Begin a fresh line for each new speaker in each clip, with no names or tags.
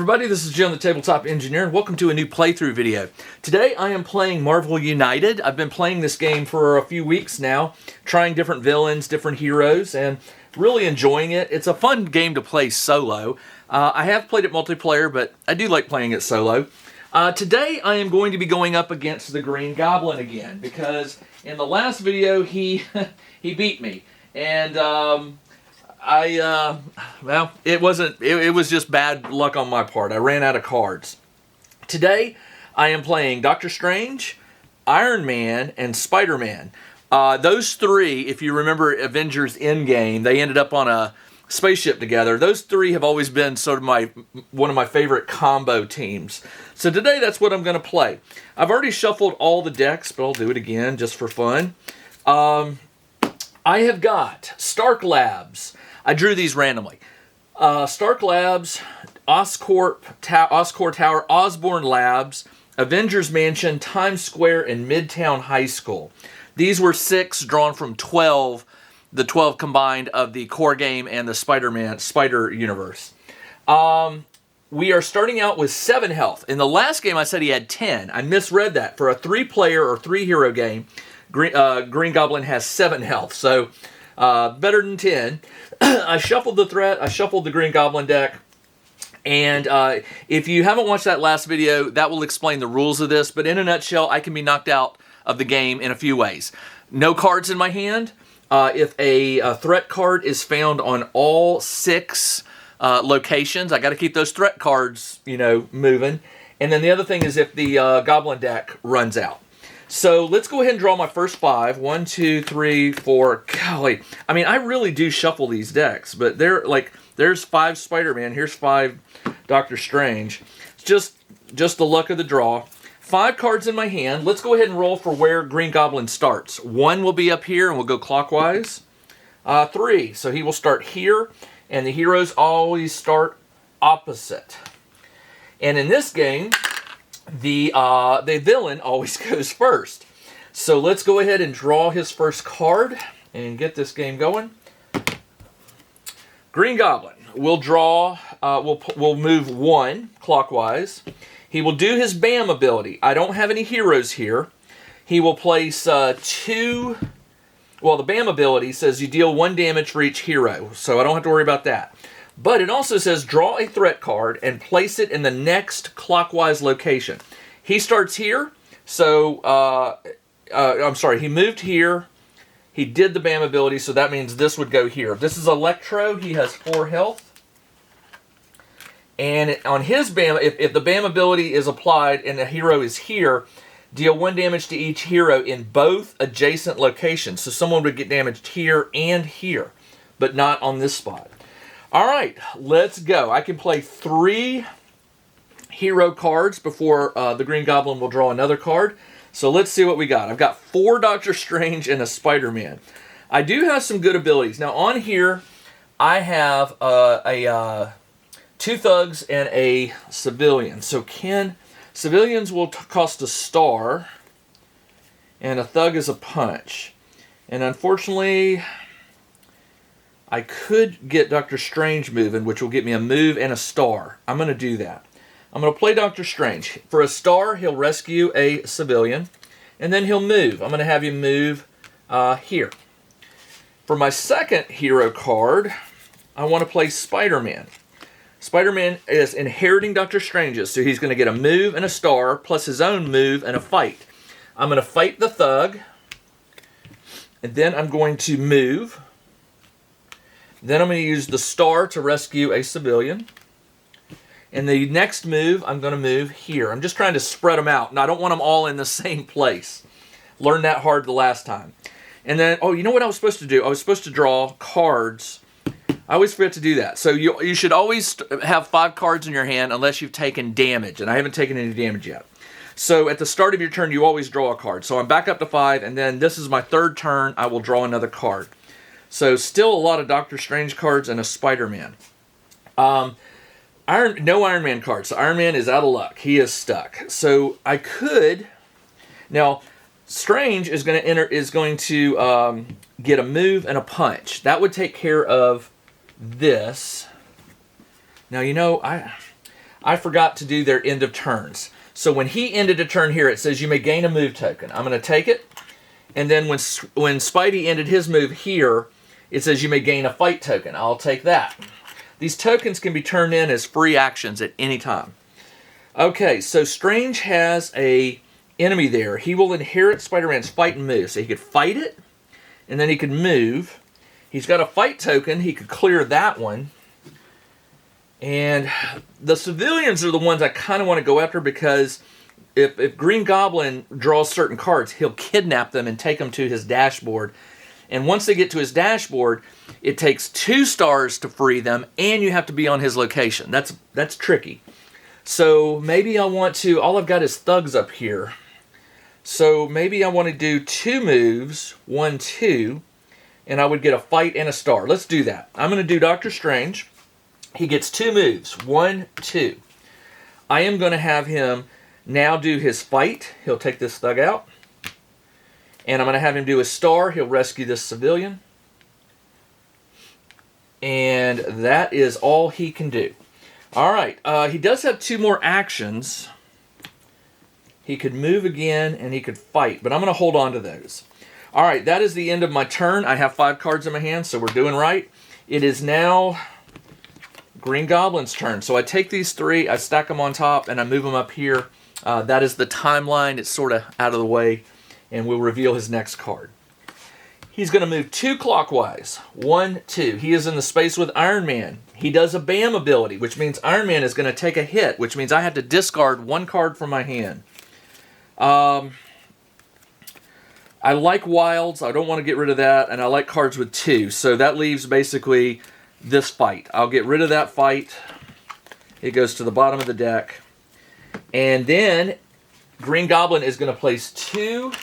everybody, this is Jim the Tabletop Engineer, and welcome to a new playthrough video. Today I am playing Marvel United. I've been playing this game for a few weeks now, trying different villains, different heroes, and really enjoying it. It's a fun game to play solo. I have played it multiplayer, but I do like playing it solo. Today I am going to be going up against the Green Goblin again, because in the last video he beat me, and well, it was just bad luck on my part. I ran out of cards. Today, I am playing Doctor Strange, Iron Man, and Spider-Man. Those three, if you remember Avengers Endgame, they ended up on a spaceship together. Those three have always been sort of one of my favorite combo teams. So today, that's what I'm going to play. I've already shuffled all the decks, but I'll do it again just for fun. I have got Stark Labs. I drew these randomly. Stark Labs, Oscorp Tower, Osborne Labs, Avengers Mansion, Times Square, and Midtown High School. These were 6 drawn from 12, the 12 combined of the core game and the Spider universe. We are starting out with 7 health. In the last game I said he had 10. I misread that. For a 3-player or 3-hero game, Green Goblin has 7 health, so better than 10. I shuffled the threat, I shuffled the Green Goblin deck, and if you haven't watched that last video, that will explain the rules of this, but in a nutshell, I can be knocked out of the game in a few ways. No cards in my hand. If a threat card is found on all 6 locations, I got to keep those threat cards, moving. And then the other thing is if the Goblin deck runs out. So let's go ahead and draw my first 5. 1, 2, 3, 4. Golly, I mean, I really do shuffle these decks, but there's 5 Spider-Man. Here's 5 Doctor Strange. It's just the luck of the draw. 5 cards in my hand. Let's go ahead and roll for where Green Goblin starts. 1 will be up here, and we'll go clockwise. 3, so he will start here, and the heroes always start opposite. And in this game, the villain always goes first. So let's go ahead and draw his first card and get this game going. Green Goblin will draw, will move 1 clockwise. He will do his BAM ability. I don't have any heroes here. He will place 2, well, the BAM ability says you deal 1 damage for each hero, so I don't have to worry about that. But it also says draw a threat card and place it in the next clockwise location. He starts here, so, I'm sorry, he moved here. He did the BAM ability, so that means this would go here. This is Electro. He has 4 health. And on his BAM, if the BAM ability is applied and the hero is here, deal 1 damage to each hero in both adjacent locations. So someone would get damaged here and here, but not on this spot. All right, let's go. I can play 3 hero cards before the Green Goblin will draw another card. So let's see what we got. I've got 4 Doctor Strange and a Spider-Man. I do have some good abilities. Now on here, I have 2 thugs and a civilian. So civilians will cost a star, and a thug is a punch. And unfortunately, I could get Doctor Strange moving, which will get me a move and a star. I'm going to do that. I'm going to play Doctor Strange. For a star, he'll rescue a civilian, and then he'll move. I'm going to have him move here. For my second hero card, I want to play Spider-Man. Spider-Man is inheriting Doctor Strange's, so he's going to get a move and a star, plus his own move and a fight. I'm going to fight the thug, and then I'm going to move. Then I'm going to use the star to rescue a civilian. And the next move, I'm going to move here. I'm just trying to spread them out, and I don't want them all in the same place. Learned that hard the last time. And then, oh, you know what I was supposed to do? I was supposed to draw cards. I always forget to do that. So you should always have 5 cards in your hand unless you've taken damage, and I haven't taken any damage yet. So at the start of your turn, you always draw a card. So I'm back up to 5, and then this is my 3rd turn. I will draw another card. So still a lot of Doctor Strange cards and a Spider-Man. No Iron Man cards. So Iron Man is out of luck. He is stuck. So I could. Now, Strange is going to get a move and a punch. That would take care of this. Now, I I forgot to do their end of turns. So when he ended a turn here, it says you may gain a move token. I'm going to take it. And then when Spidey ended his move here, it says you may gain a fight token. I'll take that. These tokens can be turned in as free actions at any time. Okay, so Strange has a enemy there. He will inherit Spider-Man's fight and move. So he could fight it, and then he could move. He's got a fight token. He could clear that one. And the civilians are the ones I kind of want to go after because if Green Goblin draws certain cards, he'll kidnap them and take them to his dashboard. And once they get to his dashboard, it takes 2 stars to free them, and you have to be on his location. That's tricky. So maybe I want to... All I've got is thugs up here. So maybe I want to do 2 moves, 1, 2, and I would get a fight and a star. Let's do that. I'm going to do Doctor Strange. He gets 2 moves, 1, 2. I am going to have him now do his fight. He'll take this thug out. And I'm going to have him do his star. He'll rescue this civilian. And that is all he can do. All right. He does have 2 more actions. He could move again and he could fight. But I'm going to hold on to those. All right. That is the end of my turn. I have 5 cards in my hand, so we're doing right. It is now Green Goblin's turn. So I take these 3, I stack them on top, and I move them up here. That is the timeline. It's sort of out of the way. And we'll reveal his next card. He's going to move 2 clockwise. 1, 2. He is in the space with Iron Man. He does a BAM ability, which means Iron Man is going to take a hit, which means I have to discard 1 card from my hand. I like wilds. I don't want to get rid of that. And I like cards with 2. So that leaves basically this fight. I'll get rid of that fight. It goes to the bottom of the deck. And then Green Goblin is going to place 2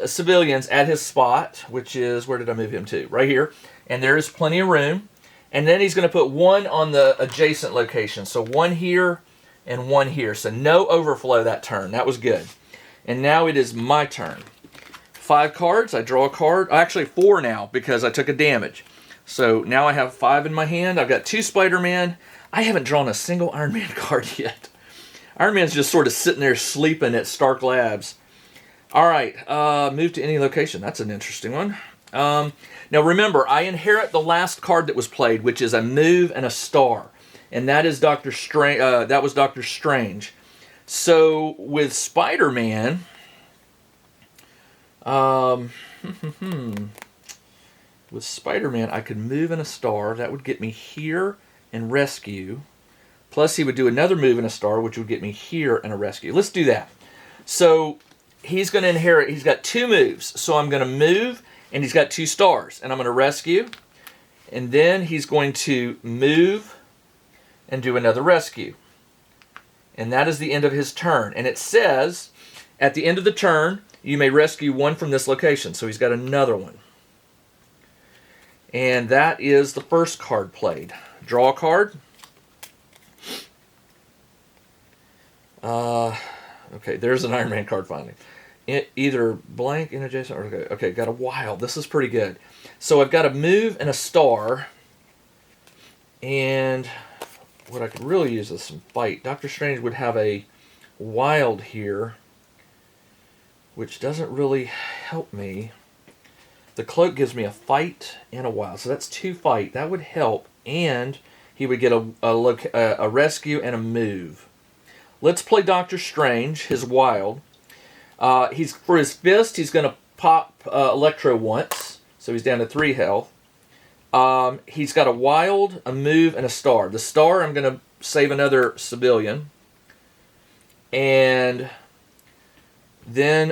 civilians at his spot, which is, where did I move him to? Right here. And there is plenty of room. And then he's going to put 1 on the adjacent location. So 1 here and 1 here. So no overflow that turn. That was good. And now it is my turn. 5 cards. I draw a card. Actually 4 now because I took a damage. So now I have 5 in my hand. I've got 2 Spider-Man. I haven't drawn a single Iron Man card yet. Iron Man's just sort of sitting there sleeping at Stark Labs. All right, move to any location. That's an interesting one. Now remember, I inherit the last card that was played, which is a move and a star, and that is Doctor Strange. That was Doctor Strange. So with Spider-Man, with Spider-Man, I could move and a star. That would get me here and rescue. Plus, he would do another move and a star, which would get me here and a rescue. Let's do that. So he's going to inherit. He's got 2 moves. So I'm going to move, and he's got 2 stars. And I'm going to rescue. And then he's going to move and do another rescue. And that is the end of his turn. And it says, at the end of the turn, you may rescue 1 from this location. So he's got another one. And that is the first card played. Draw a card. Okay, there's an Iron Man card finally. Either blank in adjacent or okay, got a wild. This is pretty good. So I've got a move and a star. And what I could really use is some fight. Doctor Strange would have a wild here, which doesn't really help me. The cloak gives me a fight and a wild. So that's 2 fight. That would help. And he would get a rescue and a move. Let's play Doctor Strange, his wild. For his fist, he's going to pop Electro once. So he's down to 3 health. He's got a wild, a move, and a star. The star, I'm going to save another civilian. And then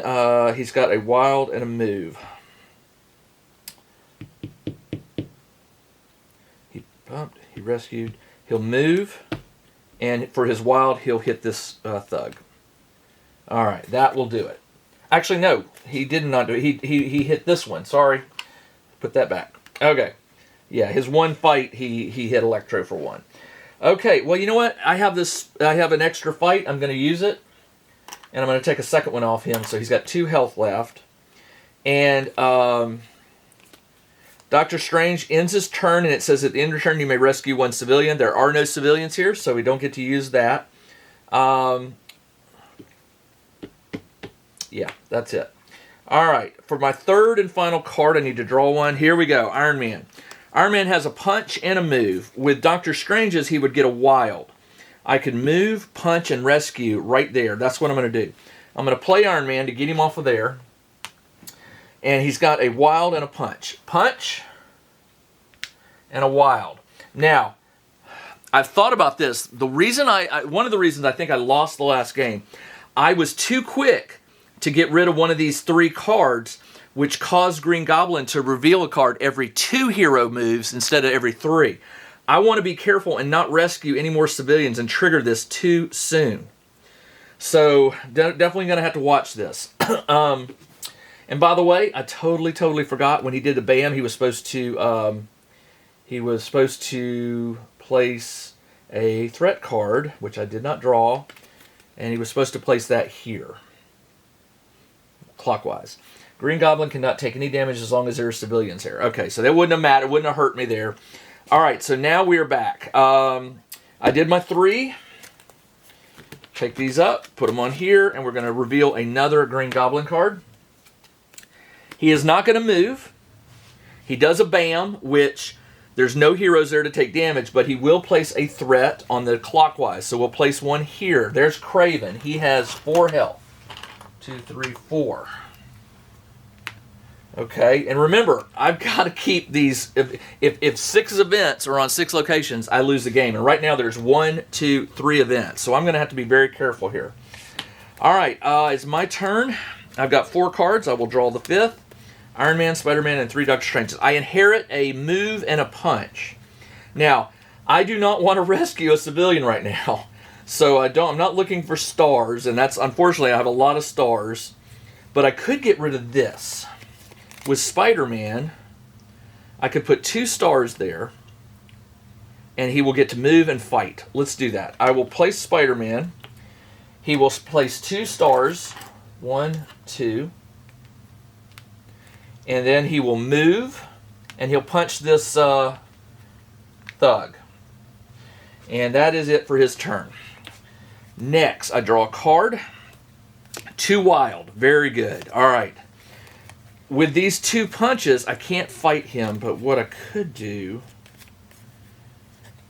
he's got a wild and a move. He pumped, he rescued. He'll move. And for his wild, he'll hit this thug. All right, that will do it. Actually, no, he did not do it. He hit this one. Sorry. Put that back. Okay. Yeah, his 1 fight, he hit Electro for 1. Okay, well, you know what? I have an extra fight. I'm going to use it. And I'm going to take a second one off him. So he's got 2 health left. And Dr. Strange ends his turn, and it says at the end of the turn you may rescue one civilian. There are no civilians here, so we don't get to use that. Yeah, that's it. All right, for my third and final card, I need to draw one. Here we go, Iron Man. Iron Man has a punch and a move. With Dr. Strange's, he would get a wild. I could move, punch, and rescue right there. That's what I'm going to do. I'm going to play Iron Man to get him off of there. And he's got a wild and a punch. Punch and a wild. Now, I've thought about this. The reason one of the reasons I think I lost the last game, I was too quick to get rid of one of these 3 cards, which caused Green Goblin to reveal a card every 2 hero moves instead of every 3. I want to be careful and not rescue any more civilians and trigger this too soon. So, definitely going to have to watch this. And by the way, I totally forgot when he did the BAM, he was supposed to place a threat card, which I did not draw, and he was supposed to place that here, clockwise. Green Goblin cannot take any damage as long as there are civilians here. Okay, so that wouldn't have mattered, wouldn't have hurt me there. All right, so now we are back. I did my 3. Take these up, put them on here, and we're going to reveal another Green Goblin card. He is not going to move. He does a BAM, which there's no heroes there to take damage, but he will place a threat on the clockwise. So we'll place one here. There's Craven. He has 4 health. 2, 3, 4. Okay, and remember, I've got to keep these. If 6 events are on 6 locations, I lose the game. And right now there's 1, 2, 3 events. So I'm going to have to be very careful here. All right, it's my turn. I've got 4 cards. I will draw the 5th. Iron Man, Spider-Man, and 3 Doctor Stranges. I inherit a move and a punch. Now, I do not want to rescue a civilian right now. So I'm not looking for stars, and that's, unfortunately, I have a lot of stars. But I could get rid of this. With Spider-Man, I could put 2 stars there, and he will get to move and fight. Let's do that. I will place Spider-Man. He will place 2 stars. 1, 2. And then he will move, and he'll punch this thug. And that is it for his turn. Next, I draw a card. 2 wild. Very good. All right. With these 2 punches, I can't fight him, but what I could do,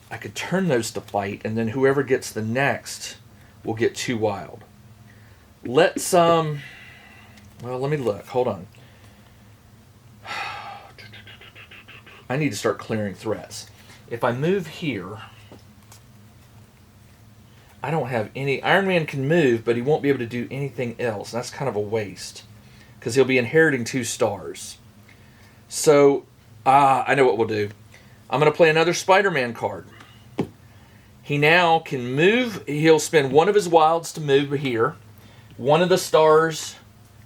I could turn those to fight, and then whoever gets the next will get 2 wild. Let's, well, let me look. Hold on. I need to start clearing threats. If I move here, I don't have any. Iron Man can move, but he won't be able to do anything else. That's kind of a waste because he'll be inheriting 2 stars. So, I know what we'll do. I'm going to play another Spider-Man card. He now can move. He'll spend 1 of his wilds to move here. 1 of the stars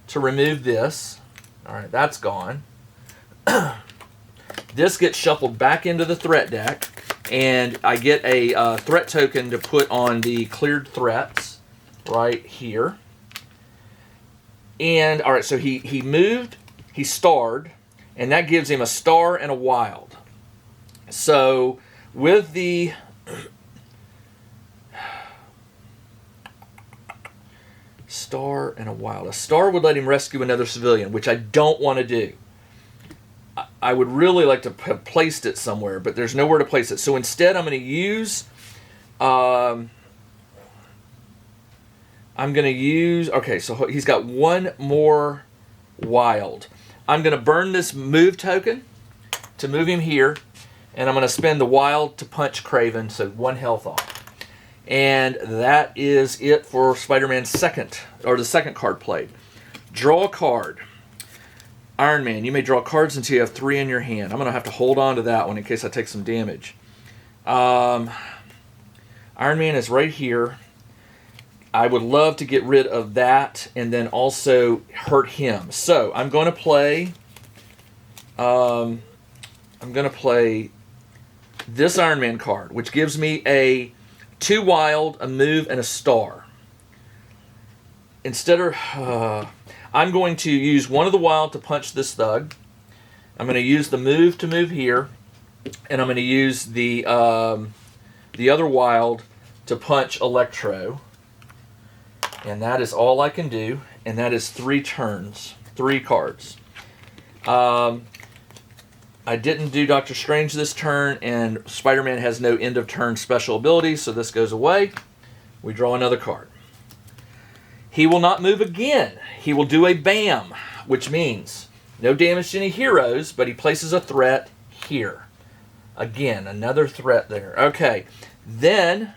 to remove this. All right, that's gone. This gets shuffled back into the threat deck, and I get a threat token to put on the cleared threats right here. And, all right, so he moved, he starred, and that gives him a star and a wild. So with the star and a wild, a star would let him rescue another civilian, which I don't want to do. I would really like to have placed it somewhere, but there's nowhere to place it. So instead, I'm going to use, okay, so he's got 1 more wild. I'm going to burn this move token to move him here, and I'm going to spend the wild to punch Craven, so 1 health off. And that is it for Spider-Man's the second card played. Draw a card. Iron Man, you may draw cards until you have 3 in your hand. I'm going to have to hold on to that one in case I take some damage. Iron Man is right here. I would love to get rid of that and then also hurt him. So I'm going to play. I'm going to play this Iron Man card, which gives me a 2 wild, a move, and a star. Instead of, I'm going to use 1 of the wild to punch this thug. I'm going to use the move to move here, and I'm going to use the other wild to punch Electro. And that is all I can do, and that is 3 turns, 3 cards. I didn't do Doctor Strange this turn, and Spider-Man has no end of turn special ability, so this goes away. We draw another card. He will not move again. He will do a BAM, which means no damage to any heroes, but he places a threat here. Again, another threat there. Okay, then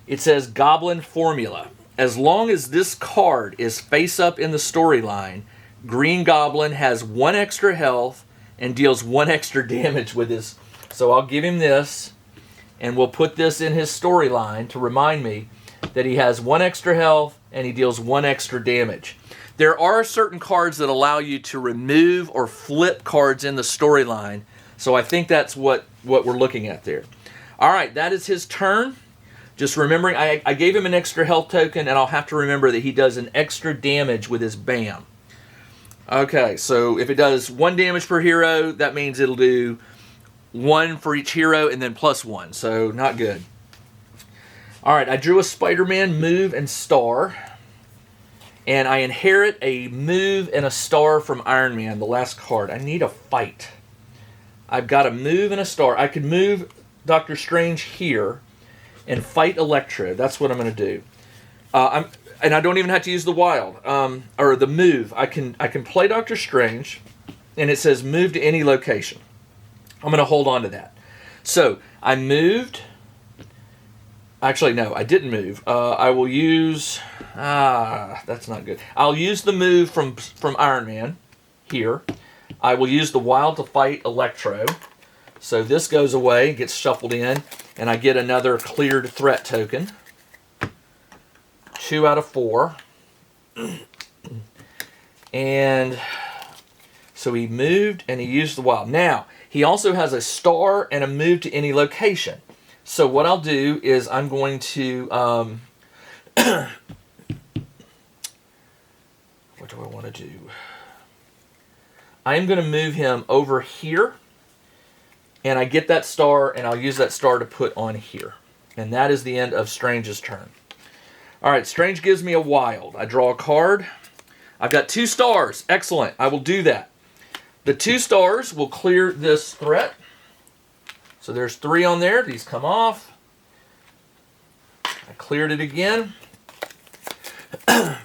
it says Goblin Formula. As long as this card is face up in the storyline, Green Goblin has 1 extra health and deals 1 extra damage with his. So I'll give him this, and we'll put this in his storyline to remind me that he has 1 extra health and he deals 1 extra damage. There are certain cards that allow you to remove or flip cards in the storyline, so I think that's what we're looking at there. All right, that is his turn. Just remembering, I gave him an extra health token, and I'll have to remember that he does an extra damage with his BAM. Okay, so if it does 1 damage per hero, that means it'll do 1 for each hero and then +1, so not good. All right, I drew a Spider-Man move and star, and I inherit a move and a star from Iron Man, the last card. I need a fight. I've got a move and a star. I could move Doctor Strange here and fight Electro. That's what I'm going to do. And I don't even have to use the wild or the move. I can play Doctor Strange, and it says move to any location. I'm going to hold on to that. So I moved. Actually, no, I didn't move. I will use. That's not good. I'll use the move from Iron Man here. I will use the wild to fight Electro. So this goes away, gets shuffled in, and I get another cleared threat token. 2 out of 4. And so he moved and he used the wild. Now, he also has a star and a move to any location. So what I'll do is I'm going to... what do I want to do? I'm going to move him over here. And I get that star, and I'll use that star to put on here. And that is the end of Strange's turn. All right, Strange gives me a wild. I draw a card. I've got 2 stars. Excellent. I will do that. The 2 stars will clear this threat. So there's 3 on there. These come off. I cleared it again. I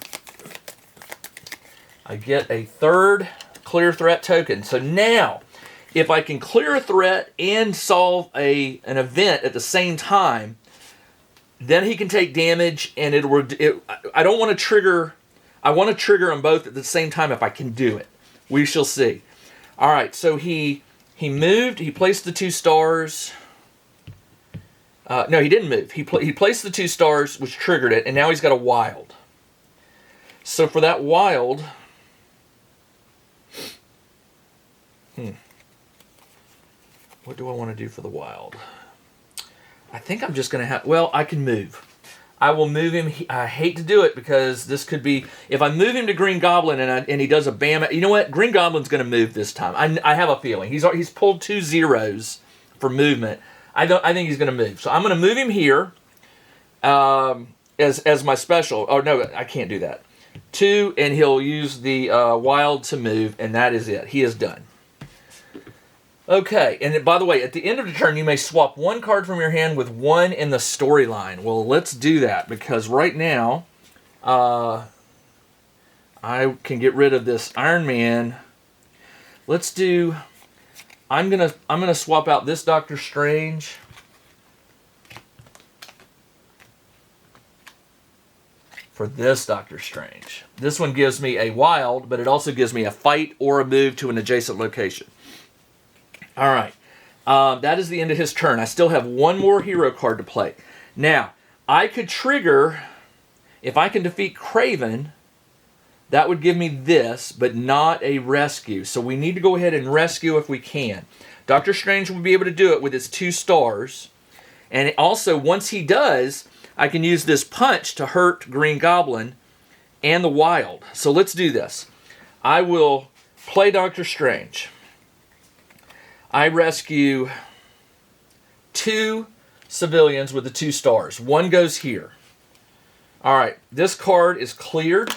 get a 3rd clear threat token. So now, if I can clear a threat and solve an event at the same time, then he can take damage, and I don't want to trigger. I want to trigger them both at the same time if I can do it. We shall see. All right, so he moved. He placed the 2 stars. No, he didn't move. He placed the 2 stars, which triggered it, and now he's got a wild. So for that wild, what do I want to do for the wild? I think I'm just going to have... Well, I can move. I will move him. I hate to do it because this could be... If I move him to Green Goblin and he does a BAM... You know what? Green Goblin's going to move this time. I have a feeling. He's pulled 2 zeros for movement. I think he's going to move. So I'm going to move him here as my special. Oh, no, I can't do that. 2, and he'll use the wild to move, and that is it. He is done. Okay, and by the way, at the end of the turn, you may swap 1 card from your hand with 1 in the storyline. Well, let's do that, because right now, I can get rid of this Iron Man. Let's do... I'm gonna swap out this Doctor Strange for this Doctor Strange. This one gives me a wild, but it also gives me a fight or a move to an adjacent location. All right, that is the end of his turn. I still have 1 more hero card to play. Now, I could trigger, if I can defeat Kraven, that would give me this, but not a rescue. So we need to go ahead and rescue if we can. Doctor Strange will be able to do it with his 2 stars. And also, once he does, I can use this punch to hurt Green Goblin and the wild. So let's do this. I will play Doctor Strange. I rescue 2 civilians with the 2 stars. One goes here. All right, this card is cleared.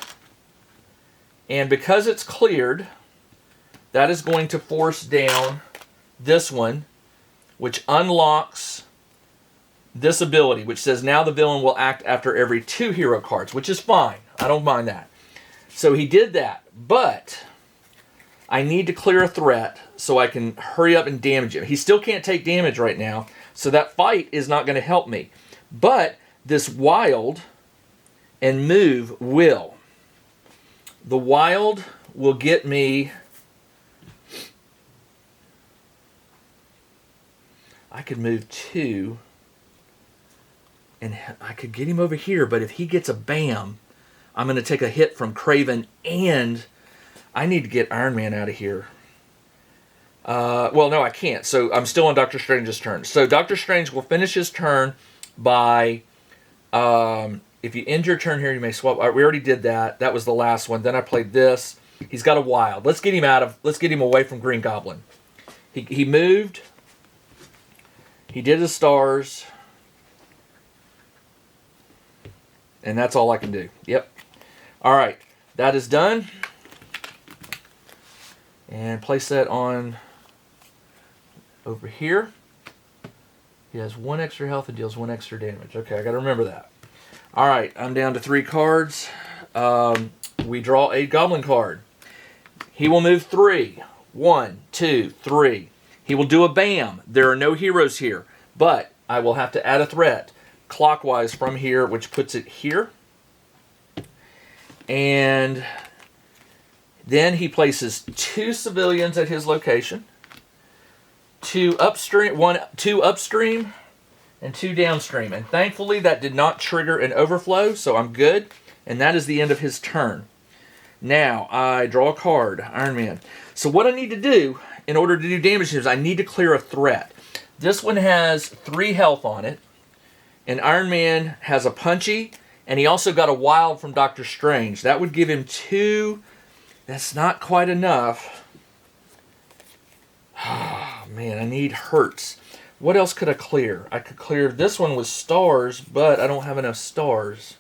And because it's cleared, that is going to force down this one, which unlocks this ability, which says now the villain will act after every 2 hero cards, which is fine. I don't mind that. So he did that, but I need to clear a threat so I can hurry up and damage him. He still can't take damage right now, so that fight is not going to help me. But this wild and move will. The wild will get me... I could move 2, and I could get him over here, but if he gets a bam, I'm going to take a hit from Kraven, and I need to get Iron Man out of here. Well, no, I can't. So I'm still on Doctor Strange's turn. So Doctor Strange will finish his turn by... if you end your turn here, you may swap. We already did that. That was the last one. Then I played this. He's got a wild. Let's get him away from Green Goblin. He moved. He did his stars. And that's all I can do. Yep. All right. That is done. And place that on over here. He has 1 extra health and deals 1 extra damage. Okay, I got to remember that. All right, I'm down to 3 cards. We draw a Goblin card. He will move 3. 1, 2, 3. He will do a bam. There are no heroes here, but I will have to add a threat clockwise from here, which puts it here. And then he places 2 civilians at his location. 2 upstream, 2 upstream, and 2 downstream. And thankfully that did not trigger an overflow, so I'm good. And that is the end of his turn. Now I draw a card, Iron Man. So what I need to do in order to do damage is I need to clear a threat. This one has 3 health on it. And Iron Man has a punchy, and he also got a wild from Doctor Strange. That would give him 2. That's not quite enough. Oh, man, I need hurts. What else could I clear? I could clear this one with stars, but I don't have enough stars.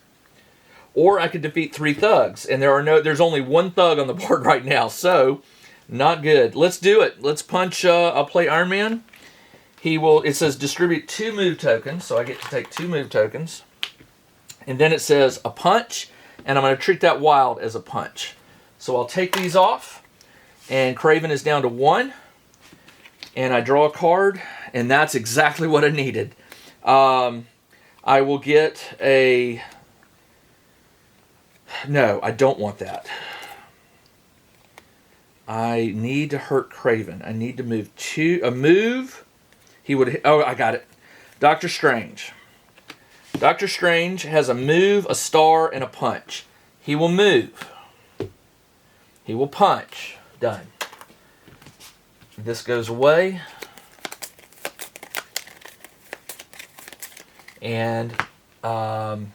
Or I could defeat 3 thugs, and there's only 1 thug on the board right now, so not good. Let's do it. Let's punch. I'll play Iron Man. It says distribute 2 move tokens, so I get to take 2 move tokens. And then it says a punch, and I'm going to treat that wild as a punch. So I'll take these off, and Kraven is down to 1. And I draw a card, and that's exactly what I needed. I will get a... No, I don't want that. I need to hurt Kraven. I need to move 2... A move... He would... Oh, I got it. Doctor Strange. Doctor Strange has a move, a star, and a punch. He will move. He will punch. Done. This goes away. And I've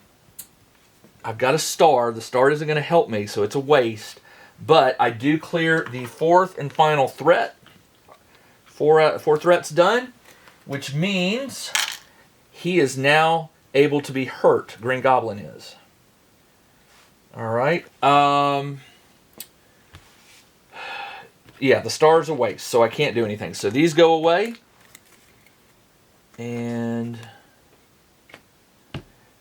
got a star. The star isn't going to help me, so it's a waste. But I do clear the 4th and final threat. 4 threats done, which means he is now able to be hurt. Green Goblin is. All right. Yeah, the star's a waste, so I can't do anything. So these go away. And...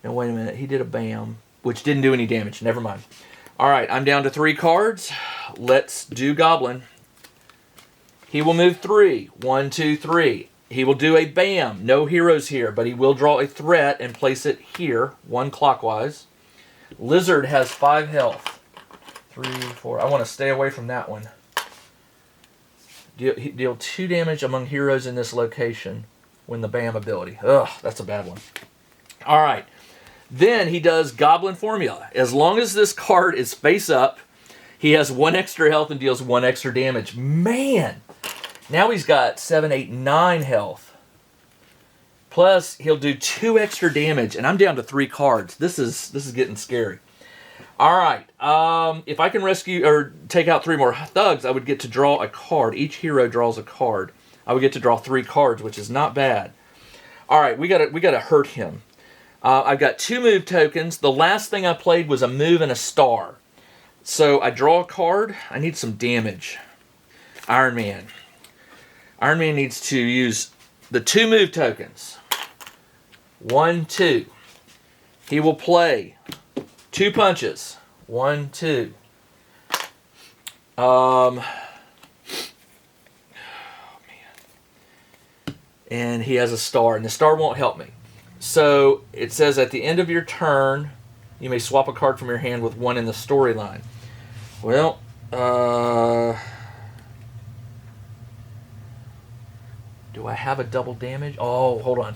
Now, wait a minute. He did a bam, which didn't do any damage. Never mind. All right, I'm down to 3 cards. Let's do Goblin. He will move 3. 1, 2, 3. He will do a bam. No heroes here, but he will draw a threat and place it here, 1 clockwise. Lizard has 5 health. 3, 4. I want to stay away from that one. Deal 2 damage among heroes in this location when the bam ability. Ugh, that's a bad one. All right. Then he does Goblin Formula. As long as this card is face up, he has 1 extra health and deals 1 extra damage. Man! Now he's got 7, 8, 9 health. Plus, he'll do 2 extra damage, and I'm down to 3 cards. This is getting scary. All right. If I can rescue or take out 3 more thugs, I would get to draw a card. Each hero draws a card. I would get to draw 3 cards, which is not bad. All right, we gotta hurt him. I've got 2 move tokens. The last thing I played was a move and a star. So I draw a card. I need some damage. Iron Man. Iron Man needs to use the 2 move tokens. 1, 2. He will play 2 punches. 1, 2. And he has a star, and the star won't help me. So it says at the end of your turn, you may swap a card from your hand with one in the storyline. Well, do I have a double damage? Oh, hold on.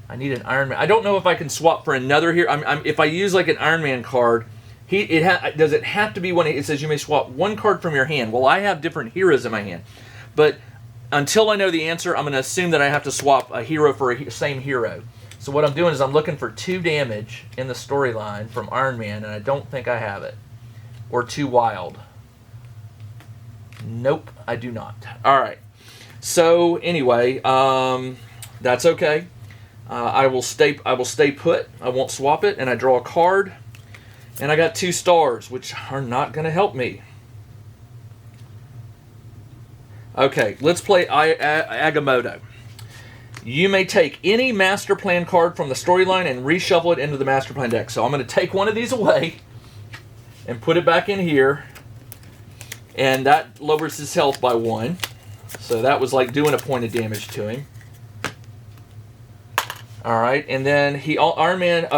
I need an Iron Man. I don't know if I can swap for another here. If I use like an Iron Man card, does it have to be one? It says you may swap 1 card from your hand. Well, I have different heroes in my hand, but until I know the answer, I'm going to assume that I have to swap a hero for a same hero. So what I'm doing is I'm looking for 2 damage in the storyline from Iron Man, and I don't think I have it. Or 2 wild. Nope, I do not. All right. So anyway, that's okay. I will stay put. I won't swap it, and I draw a card, and I got 2 stars, which are not going to help me. Okay, let's play Agamotto. You may take any master plan card from the storyline and reshuffle it into the master plan deck. So I'm going to take one of these away and put it back in here, and that lowers his health by 1. So that was like doing a point of damage to him. All right, and then Iron Man,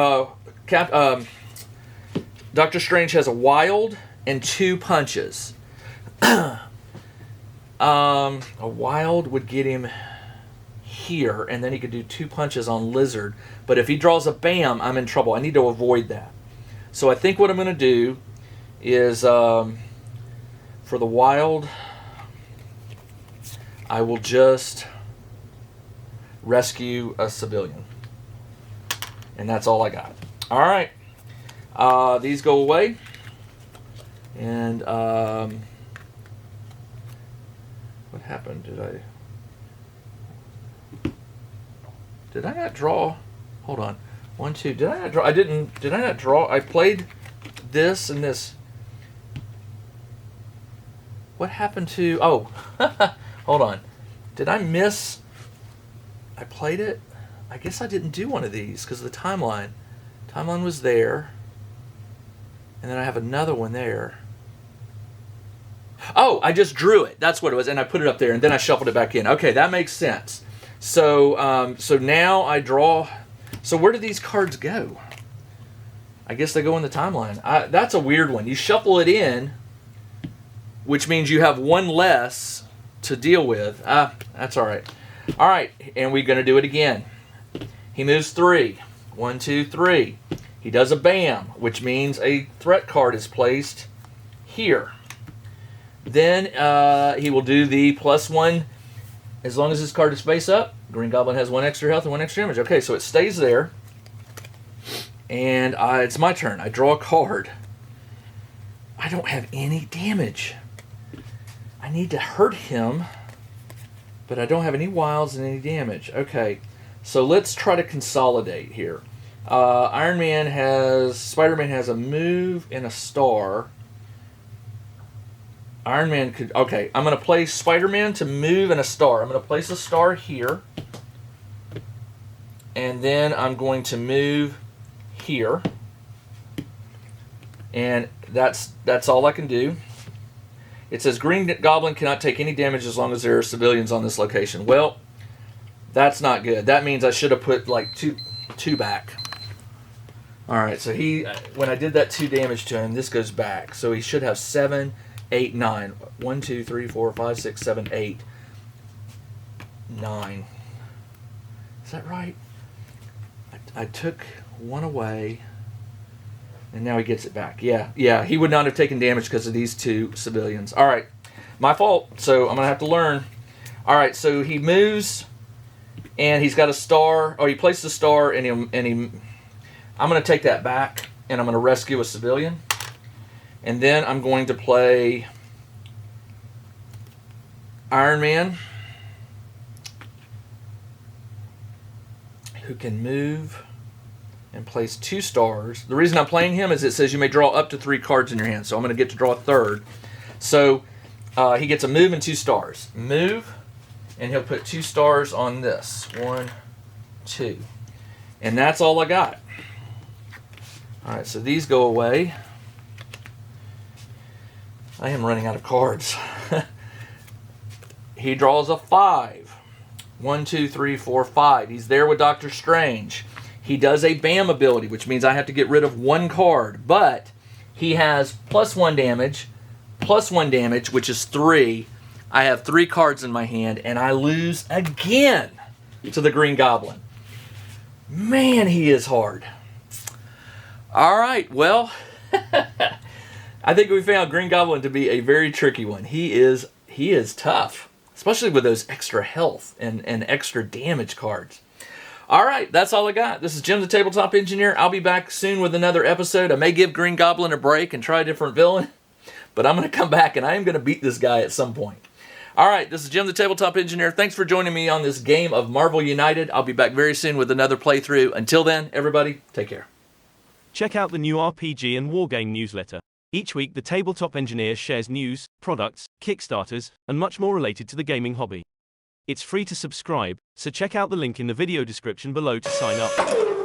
Doctor Strange has a wild and 2 punches. A wild would get him here, and then he could do 2 punches on Lizard. But if he draws a bam, I'm in trouble. I need to avoid that. So I think what I'm going to do is, for the wild, I will just rescue a civilian. And that's all I got. All right. These go away. And what happened? Did I not draw? Hold on. 1, 2. Did I not draw? Did I not draw? I played this and this. What happened to... Oh. Hold on. Did I miss... I played it? I guess I didn't do one of these because of the timeline. Timeline was there. And then I have another one there. Oh, I just drew it. That's what it was. And I put it up there, and then I shuffled it back in. Okay, that makes sense. So so now I draw... So where do these cards go? I guess they go in the timeline. That's a weird one. You shuffle it in, which means you have 1 less to deal with. That's all right. All right, and we're going to do it again. He moves 3. 1, 2, 3. He does a bam, which means a threat card is placed here. Then he will do the +1 as long as his card is face up. Green Goblin has 1 extra health and 1 extra damage. Okay, so it stays there. And it's my turn. I draw a card. I don't have any damage. I need to hurt him, but I don't have any wilds and any damage. Okay, so let's try to consolidate here. Spider-Man has a move and a star. Iron Man could... Okay, I'm going to play Spider-Man to move and a star. I'm going to place a star here. And then I'm going to move here. And that's all I can do. It says Green Goblin cannot take any damage as long as there are civilians on this location. Well, that's not good. That means I should have put like two back. All right, so when I did that 2 damage to him, this goes back. So he should have 7, 8, 9. 1, 2, 3, 4, 5, 6, 7, 8, 9. Is that right? I took 1 away, and now he gets it back. Yeah, he would not have taken damage because of these 2 civilians. All right, my fault. So I'm going to have to learn. All right, so he moves, and he's got a star. Oh, he placed a star, and I'm going to take that back, and I'm going to rescue a civilian. And then I'm going to play Iron Man. who can move and place 2 stars. The reason I'm playing him is it says you may draw up to 3 cards in your hand, so I'm going to get to draw a third. So he gets a move and 2 stars. Move, and he'll put 2 stars on this. 1, 2. And that's all I got. Alright, so these go away. I am running out of cards. He draws a 5. 1, 2, 3, 4, 5. He's there with Doctor Strange. He does a BAM ability, which means I have to get rid of 1 card. But he has +1 damage, +1 damage, which is 3. I have 3 cards in my hand, and I lose again to the Green Goblin. Man, he is hard. All right, well, I think we found Green Goblin to be a very tricky one. He is tough, especially with those extra health and extra damage cards. All right, that's all I got. This is Jim the Tabletop Engineer. I'll be back soon with another episode. I may give Green Goblin a break and try a different villain, but I'm going to come back and I am going to beat this guy at some point. All right, this is Jim the Tabletop Engineer. Thanks for joining me on this game of Marvel United. I'll be back very soon with another playthrough. Until then, everybody, take care.
Check out the new RPG and Wargame newsletter. Each week, the Tabletop Engineer shares news, products, Kickstarters, and much more related to the gaming hobby. It's free to subscribe, so check out the link in the video description below to sign up.